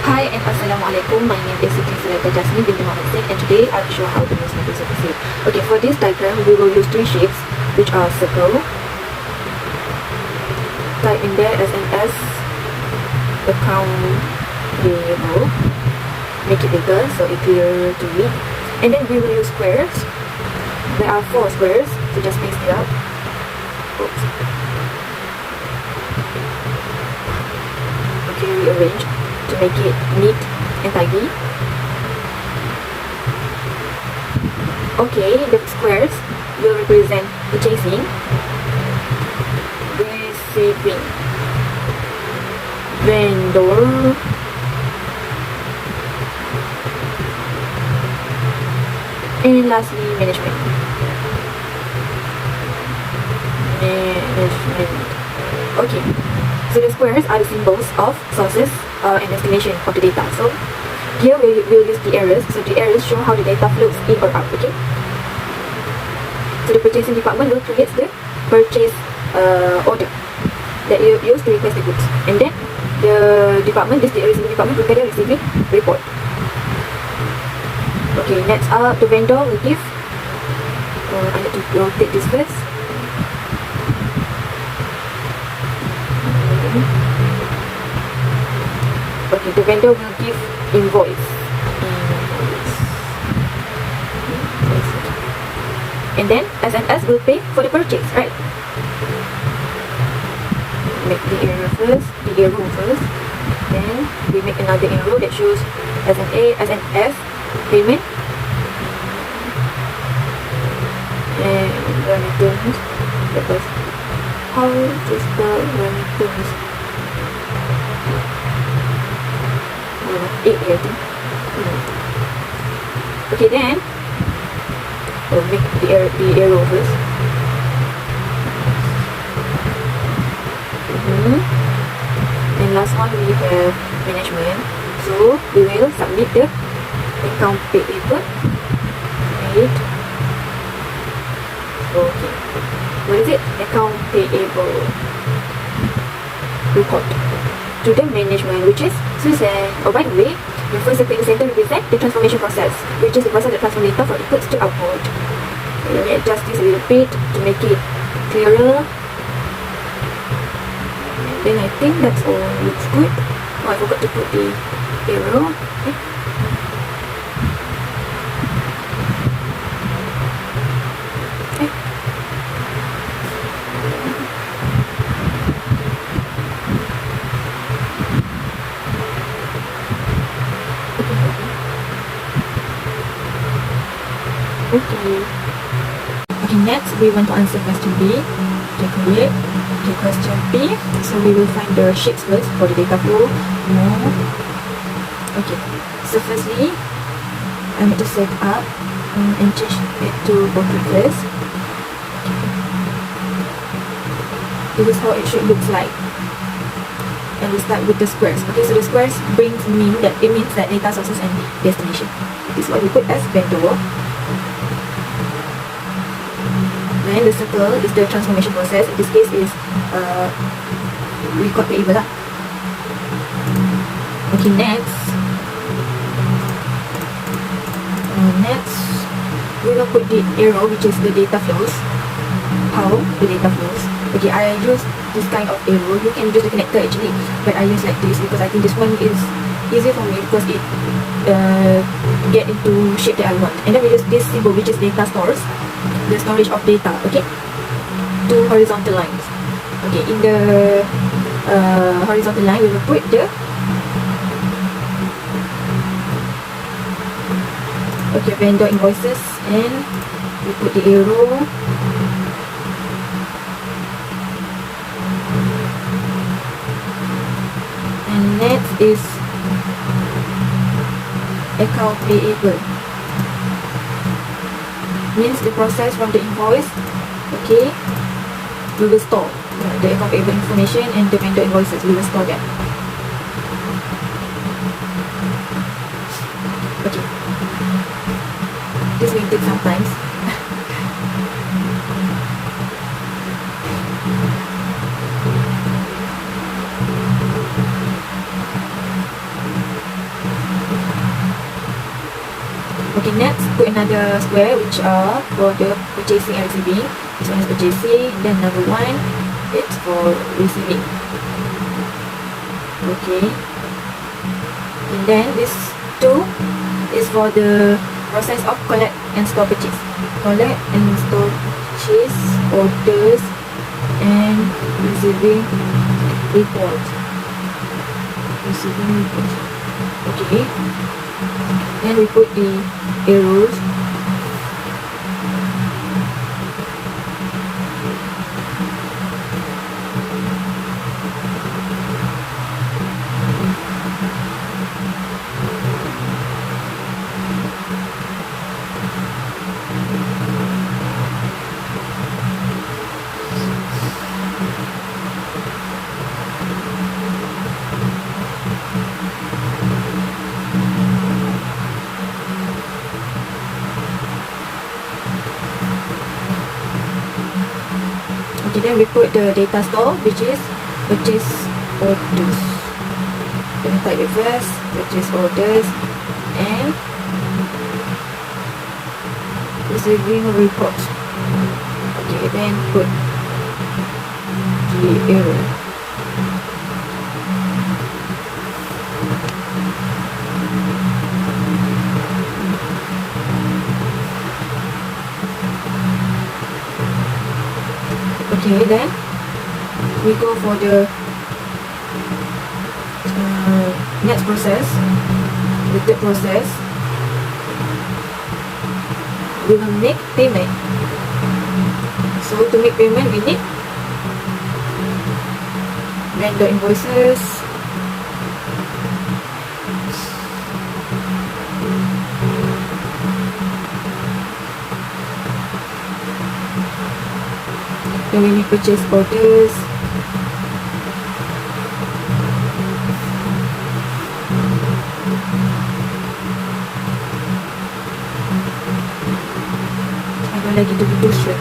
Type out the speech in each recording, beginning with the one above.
Hi and Assalamualaikum. My name is Siti Sulaiman Jasmine binti Muhammad Singh, and today I'll show how to use Microsoft Excel. Okay, for this diagram we will use three shapes which are circle. Type in there SMS account payable. Make it bigger so it's clearer to read. And then we will use squares. There are 4 squares, so just paste it out. Oops. Okay, rearrange to make it neat and tidy. Okay, the squares will represent purchasing, receiving, vendor, and lastly management. Okay, so the squares are the symbols of sources and destination of the data. So here we will use the arrows. So the arrows show how the data flows in or out. Okay. So the purchasing department will create the purchase order that you use to request the goods, and then the receiving department prepare the receiving report. Okay, next up the vendor will give. I need to rotate this first. Okay, the vendor will give invoice. And then SMS will pay for the purchase, right? Make the arrow first. Then we make another arrow that shows SMS payment. And remittance. That was how to spell remittance. 8, I think. Okay, then we'll make the arrow first. And last one we have management. So we will submit the account payable. Right. Okay. What is it? Account payable report to the management, which is Suzanne. Oh, by the way, the first circle in the center represents the transformation process, which is the process that transforms data from inputs to output. Let me adjust this a little bit to make it clearer. And then I think that's all looks good. Oh, I forgot to put the arrow. Okay. Okay, next we want to answer question B. Okay, question B. So we will find the shapes first for the data flow. Okay, so firstly, I need to set up and change it to portrait first. This is how it should look like. And we start with the squares. Okay, so the squares means that data sources and destination. This is what we put as vendor. Then the circle is the transformation process. In this case is record payable lah. Okay, next we will put the arrow, which is the data flows. How the data flows. Okay, I use this kind of arrow. You can use the connector actually, but I use like this because I think this one is easier for me because it get into shape that I want. And then we use this symbol, which is data stores, the storage of data. Okay, 2 horizontal lines. Okay, in the horizontal line we will put the vendor invoices, and we put the arrow. And next is account payable. Means the process from the invoice. Okay, we will store the account payable information and the vendor invoices. We will store that. Okay, this will take some time. Okay, next put another square which are for the purchasing and receiving. This one is purchasing, then number 1 it's for receiving. Okay, and then this 2 is for the process of collect and store purchase. Collect and store purchase, orders and receiving report. Receiving report. Okay, then we put the arrows. Okay, then we put the data store which is purchase orders. Then type it first, purchase orders and receiving report. Okay, then put the error. Okay, then we go for the next process, the third process. We will make payment. So to make payment, we need vendor invoices, then we need purchase orders, ada lagi tu bullshit.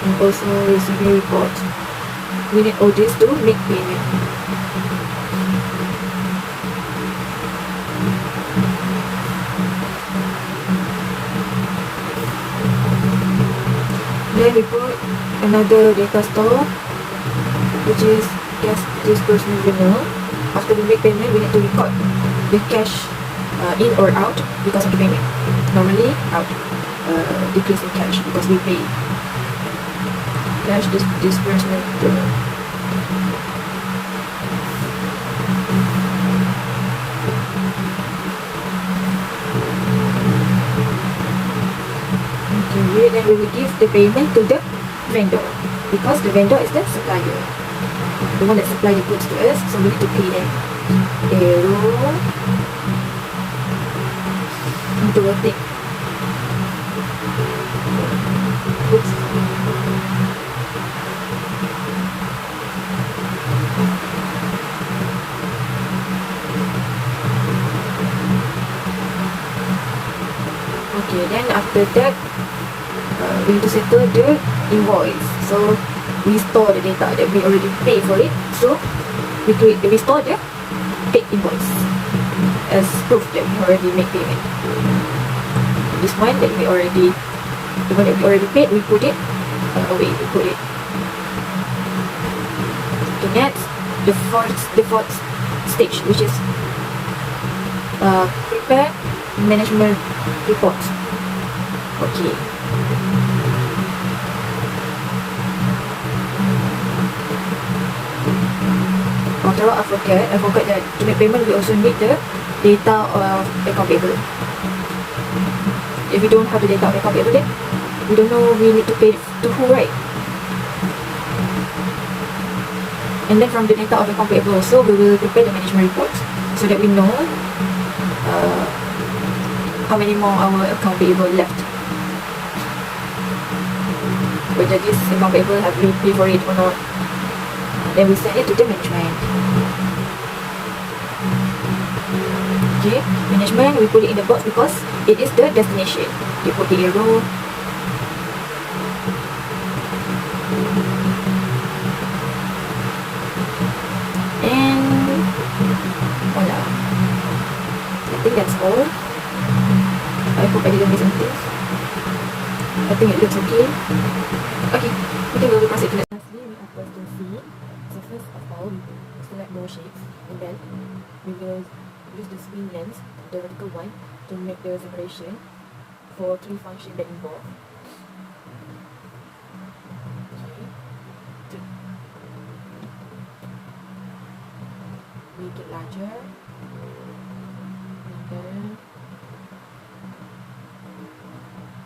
And also receiving report. We need all this to make payment. Then we put another data store which is cash disbursement journal. After we make payment, we need to record the cash in or out because of the payment. Normally out, decrease in cash because we pay. Cash disbursement journal. Okay, then we will give the payment to the vendor because the vendor is the supplier, the one that supply the goods to us, so we need to pay them. Arrow into a tick. Oops. Okay, then after that we need to settle the invoice. So we store the data that we already pay for it. So we store the paid invoice as proof that we already make payment. This one that we already, the one that we already paid, we put it away. We put it. Okay, next the fourth stage, which is prepare management report. Okay. After all, I forgot that to make payment we also need the data of account payable. If we don't have the data of account payable, then we don't know we need to pay to who, right? And then from the data of account payable also, we will prepare the management report so that we know how many more our account payable left. Whether this account payable have we paid for it or not. Then we send it to the management. Okay, management, we put it in the box because it is the destination. You put the arrow. that's all. I hope I didn't miss anything. I think it looks okay. Okay, we can go to proceed to next. Lastly, we have question C. So first of all, we select more shapes, and then we will use the spin lens, the vertical one, to make the separation for three functions that involve. Okay. To make it larger, and then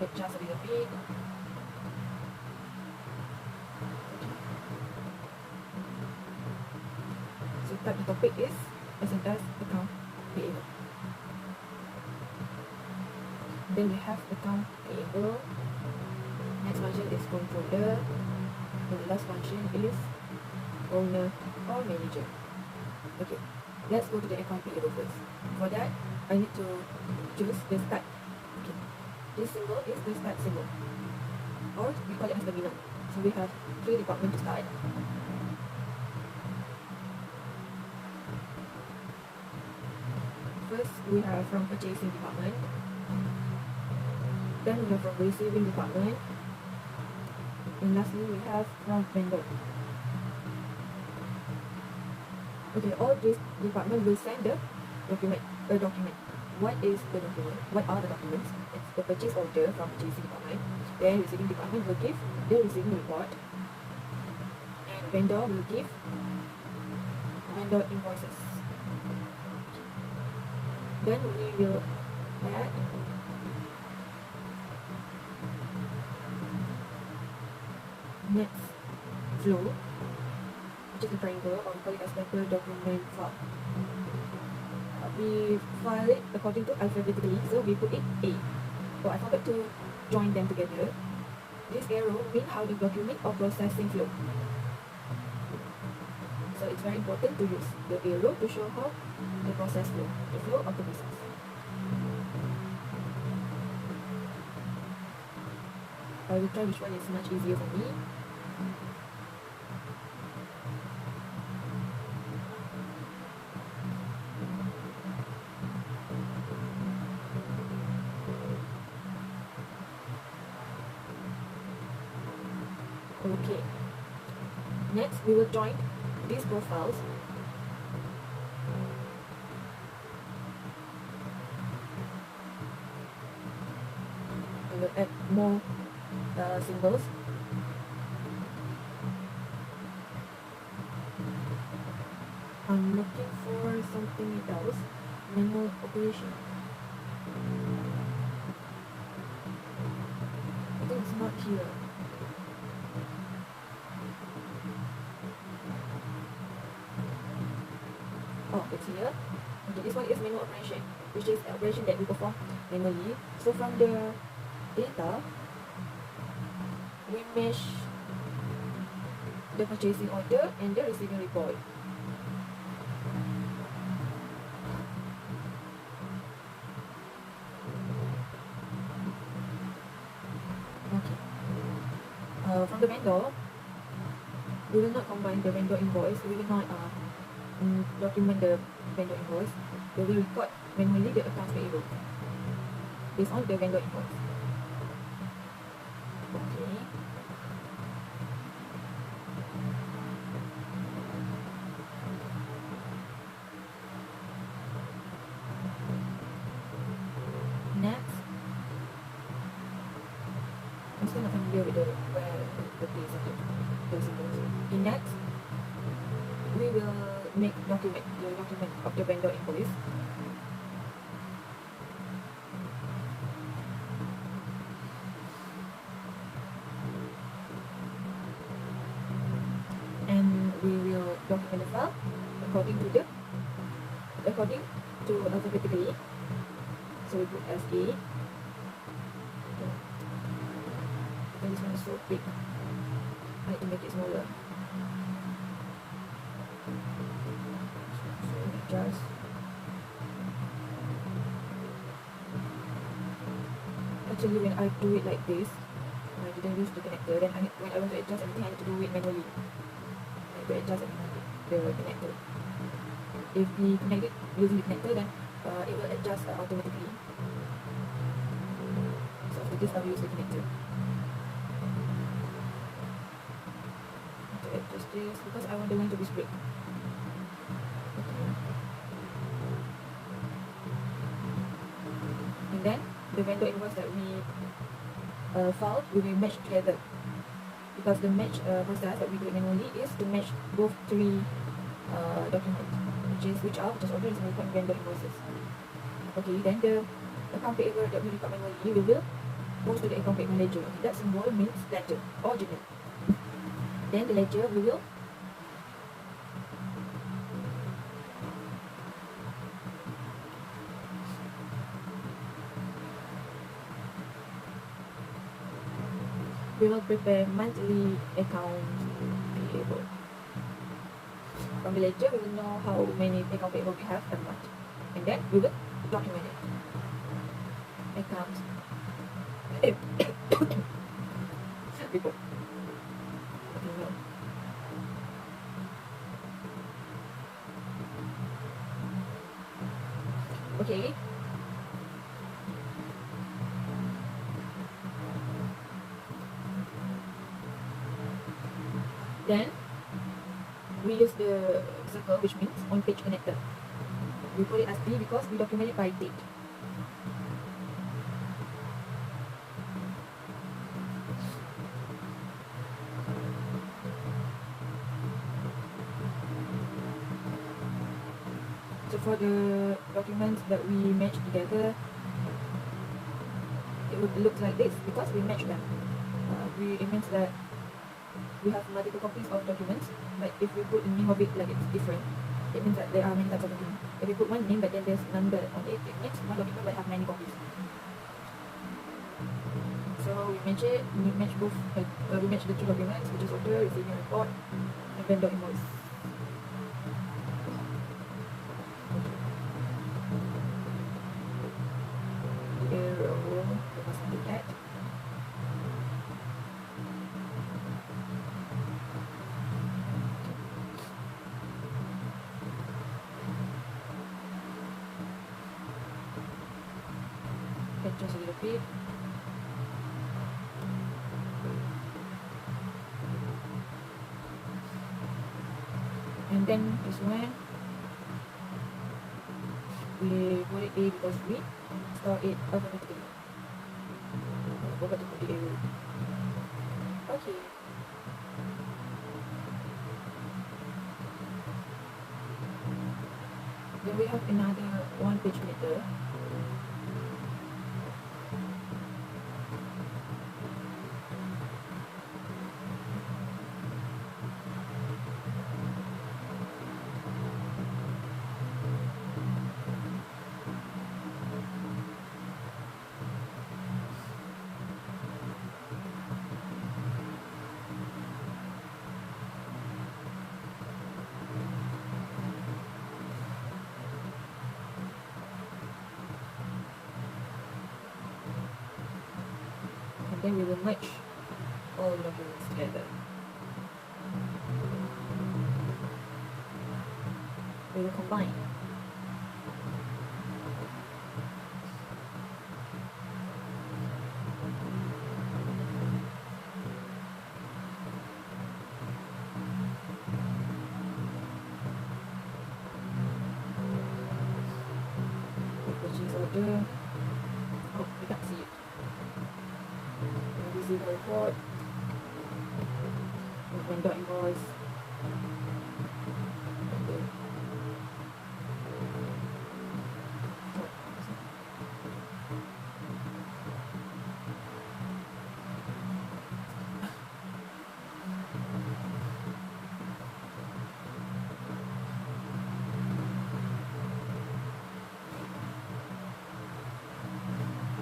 adjust a little bit. So type the topic is SMS account payable. Then we have account payable. Next function is controller. And the last function is owner or manager. Okay, let's go to the account payable first. For that, I need to choose the start. Okay, this symbol is the start symbol, or we call it as the winner. So we have three departments to start. First, we have from purchasing department. Then we have from receiving department. And lastly, we have from vendor. Okay, all these departments will send the document. What is the document? What are the documents? It's the purchase order from purchasing department. Then receiving department will give the receiving report. And vendor will give vendor invoices. Then we will add next flow, which is a triangle, or we call it as paper document file. We file it according to alphabetically, so we put it A. Oh, I forgot to join them together. This arrow means how the document or processing flow. So it's very important to use the arrow to show how the process flow, the flow of the process. I will try which one is much easier for me. Okay. Next, we will join these profiles. We will add more symbols. I'm looking for something else. Manual operation. I think it's not here. Oh, it's here. Okay, this one is manual operation, which is operation that we perform manually. So from the data, we mesh the purchasing order and the receiving report. Okay. From the vendor, we will not combine the vendor invoice. We will not document the vendor invoice. We will record manually the accounts payable based on the vendor invoice. Okay. Next, I'm still not familiar with the place of the symbols. Okay, next, we will make the document of the vendor invoice. And we will document the file according to alphabetically. So we put as A. And this one is so big. I need to make it smaller. So adjust. Actually, when I do it like this, I didn't use the connector. Then when I want to adjust everything, I need to do it manually. I have to adjust the connector. If we connect it using the connector, then it will adjust automatically. So for this, I'll use the connector to adjust this because I want the line to be straight. And then the vendor invoice that we filed, we will match together, because the match process that we do manually is to match both three documents, which are purchase order, reserve and vendor invoices. Okay, then the account payable that we record manually, we will post to the account payment ledger. Okay, that symbol means ledger or journal. Then the ledger we will prepare monthly account payable. From the ledger, we will know how many account payable we have per month, and then we will document it. Account report. Okay. Then we use the circle, which means on page connector. We put it as B because we document it by date. So for the documents that we match together, it would look like this because we match them. It means that we have multiple copies of documents, but if we put the name of it like it's different, it means that there are many types of documents. If we put one name but then there's number on it, it means one document might have many copies. So we match it, we match both, we match the two documents, which is order, receiving report, and vendor invoice. Arrow, the first one to add. Adjust a little bit. And then this one, we put it A because we store it automatically. I forgot to put the arrow. Okay. Then we have another one page meter. Then we will merge all the documents together. We will combine. Purchase order. Oh, we can't see it. Receive report, vendor invoice. Okay.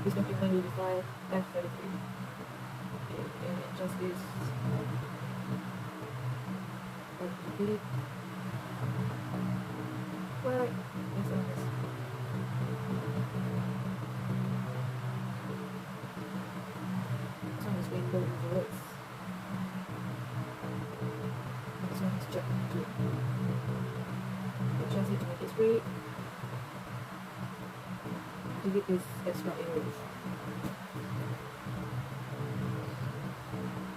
This document will be filed F33. And adjust this. Delete. Right. Yes, on this. This one is window invoice. This one is check 2. Adjust it to make it straight. delete this extra errors.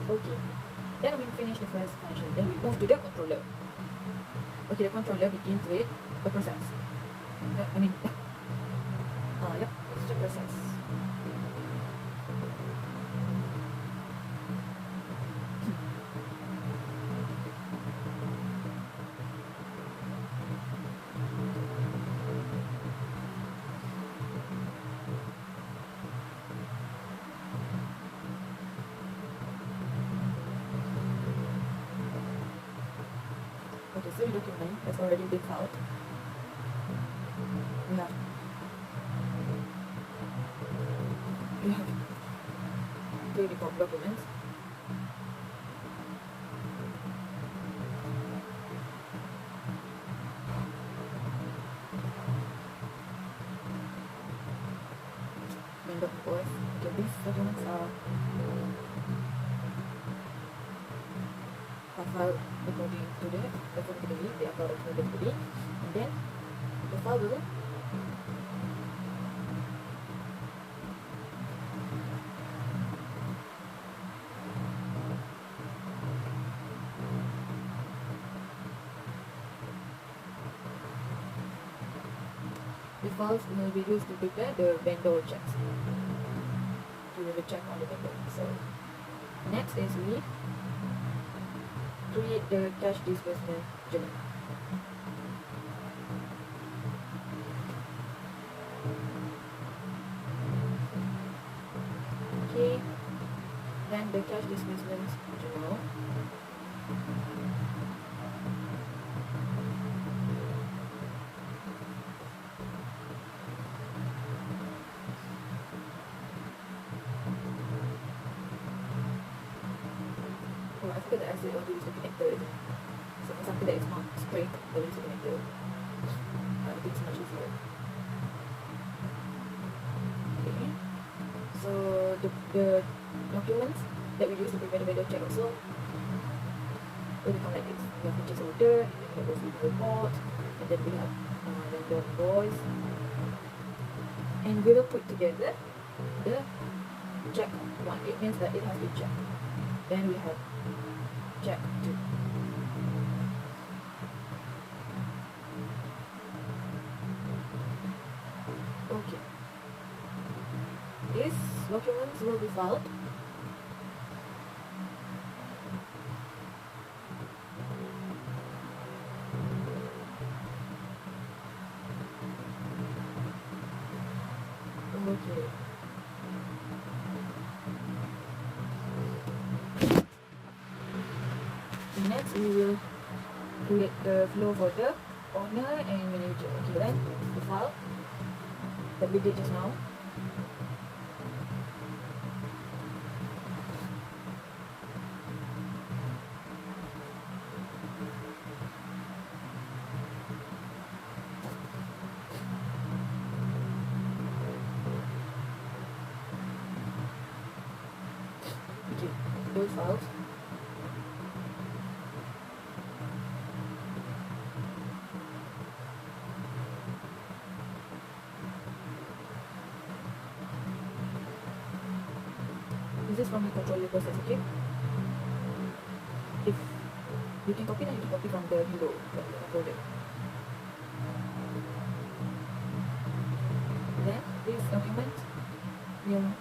Okay, then we finish the first function. Then we move to the controller. Okay, the controller begins with the process. Yep, it's the process. Okay, so the document has already been filed. We have two report documents. Vendor invoice. Okay, these documents are filed according to the link. They are filed according to the link. And then the file will will be used to prepare the vendor checks. To do the check on the vendor. So next is we create the cash disbursement journal. Okay, then the cash disbursement journal. I forgot that I said all these are connected. So for something that is not straight, all these are connected. I think it's much easier. Okay. So the documents that we use to prepare the vendor check also will become like this. We have purchase order, and then we have receipt report, and then we have vendor invoice. And we will put together the check one. It means that it has been checked. Then we have check 2. Okay. These documents will be filed. Okay. Next, we will create the flow for the owner and manager. Okay, then the file that we did just now. Okay, those files. This is from the controller process, okay? If you can copy, then you can copy from the below, from the controller. Then this document will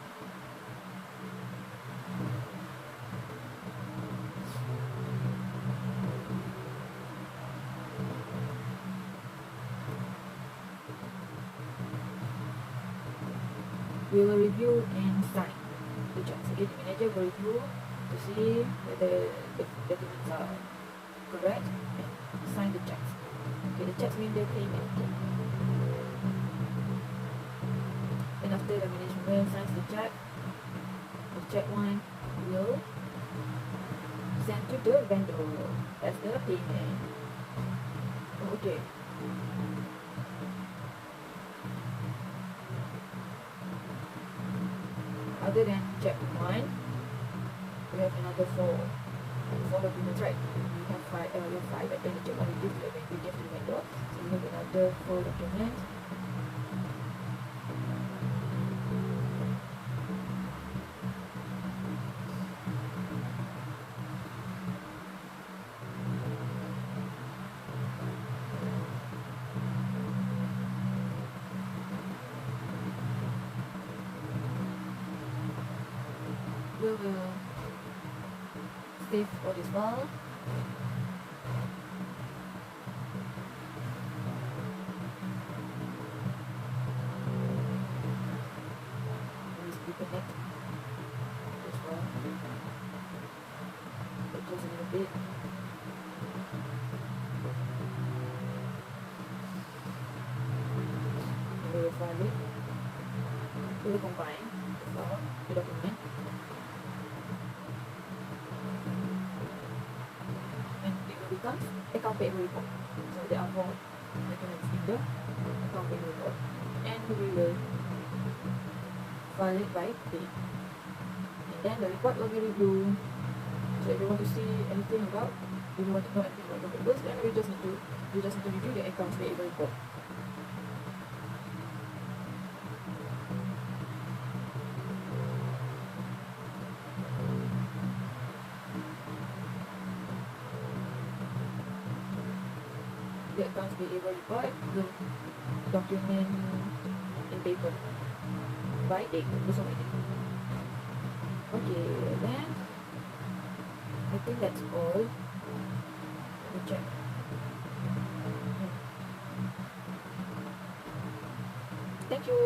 we will review and sign the checks. Okay, the manager will review to see whether the documents are correct and sign the checks. Okay, the checks mean the payment. Okay. Then after the management signs the check one will send to the vendor as the payment. Okay. Other than check 1, we have another 4 documents, right? We have 5, and then the check 1 we give to the vendor. So we have another 4 documents. user will save all this file. Please reconnect this file. It goes in a bit. We will file it. We will combine the file, the document. And it will become account payable report. So there are 4 documents in the account payable report. And we will file it by date. And then the report will be reviewed. So if you want to see anything about, if you want to know anything about the payables, then you just need to review the accounts payable report. The accounts payable report will document in paper by date, also by date. Okay, then I think that's all. Let me check. Thank you.